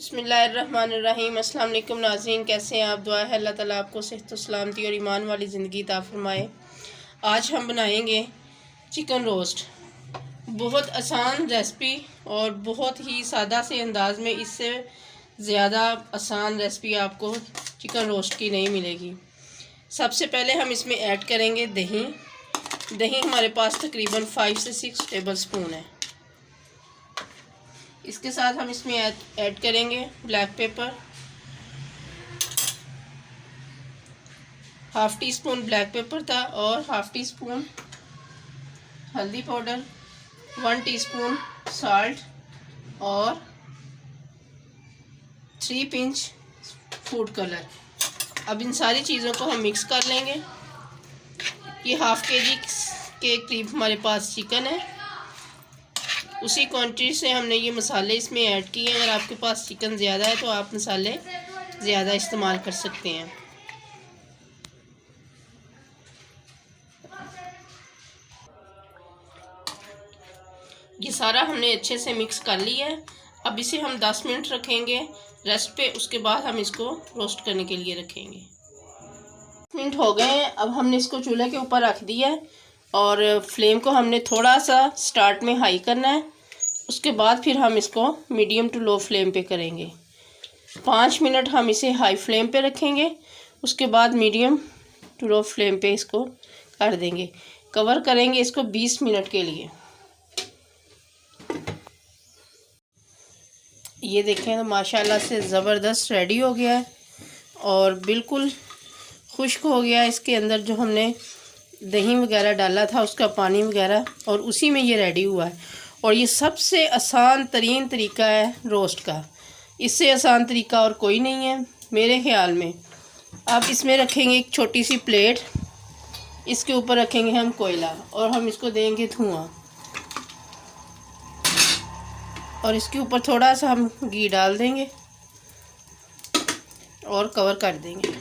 बिस्मिल्लाहिर्रहमानिर्रहीम। अस्सलाम वालेकुम नाज़रीन, कैसे हैं आप? दुआ है अल्लाह ताला आपको सेहत सलामती और ईमान वाली ज़िंदगी अता फरमाए। आज हम बनाएंगे चिकन रोस्ट। बहुत आसान रेसिपी और बहुत ही सादा से अंदाज में, इससे ज़्यादा आसान रेसिपी आपको चिकन रोस्ट की नहीं मिलेगी। सबसे पहले हम इसमें ऐड करेंगे दही। दही हमारे पास तकरीबन 5 से 6 टेबल स्पून है। इसके साथ हम इसमें ऐड करेंगे black pepper, half tea spoon black pepper था, और हाफ़ टी स्पून हल्दी पाउडर, 1 टीस्पून साल्ट और 3 पिंच फूड कलर। अब इन सारी चीज़ों को हम मिक्स कर लेंगे। ये हाफ़ केजी के करीब हमारे पास चिकन है, उसी क्वांटिटी से हमने ये मसाले इसमें ऐड किए। अगर आपके पास चिकन ज़्यादा है तो आप मसाले ज़्यादा इस्तेमाल कर सकते हैं। ये सारा हमने अच्छे से मिक्स कर लिया है। अब इसे हम 10 मिनट रखेंगे रेस्ट पे, उसके बाद हम इसको रोस्ट करने के लिए रखेंगे। 10 मिनट हो गए हैं। अब हमने इसको चूल्हे के ऊपर रख दिया है और फ्लेम को हमने थोड़ा सा स्टार्ट में हाई करना है। उसके बाद फिर हम इसको मीडियम टू लो फ्लेम पे करेंगे। 5 मिनट हम इसे हाई फ्लेम पे रखेंगे, उसके बाद मीडियम टू लो फ्लेम पे इसको कर देंगे। कवर करेंगे इसको 20 मिनट के लिए। ये देखें तो माशाल्लाह से ज़बरदस्त रेडी हो गया है और बिल्कुल खुश्क हो गया। इसके अंदर जो हमने दही वगैरह डाला था उसका पानी वगैरह, और उसी में ये रेडी हुआ है। और ये सबसे आसान तरीन तरीका है रोस्ट का। इससे आसान तरीका और कोई नहीं है मेरे ख़्याल में। अब इसमें रखेंगे एक छोटी सी प्लेट, इसके ऊपर रखेंगे हम कोयला और हम इसको देंगे धुआं, और इसके ऊपर थोड़ा सा हम घी डाल देंगे और कवर कर देंगे।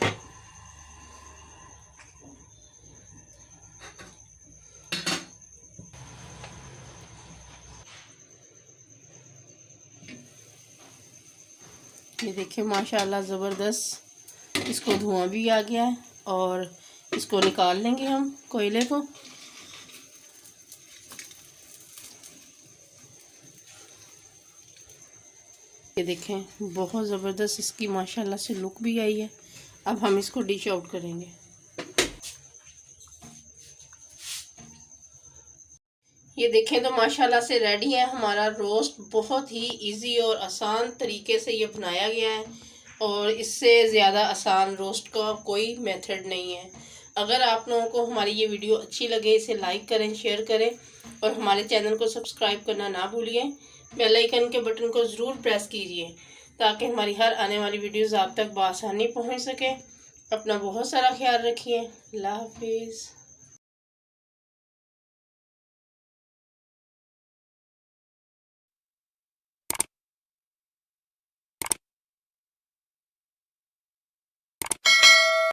ये देखिए माशाल्लाह ज़बरदस्त इसको धुआं भी आ गया है, और इसको निकाल लेंगे हम कोयले को। ये देखें बहुत ज़बरदस्त इसकी माशाल्लाह से लुक भी आई है। अब हम इसको डिश आउट करेंगे। ये देखें तो माशाल्लाह से रेडी है हमारा रोस्ट। बहुत ही इजी और आसान तरीके से ये बनाया गया है, और इससे ज़्यादा आसान रोस्ट का कोई मेथड नहीं है। अगर आप लोगों को हमारी ये वीडियो अच्छी लगे, इसे लाइक करें, शेयर करें, और हमारे चैनल को सब्सक्राइब करना ना भूलिए। बेल आइकन के बटन को ज़रूर प्रेस कीजिए ताकि हमारी हर आने वाली वीडियोज़ आप तक बआसानी पहुँच सके। अपना बहुत सारा ख्याल रखिए। अल्लाह हाफिज़।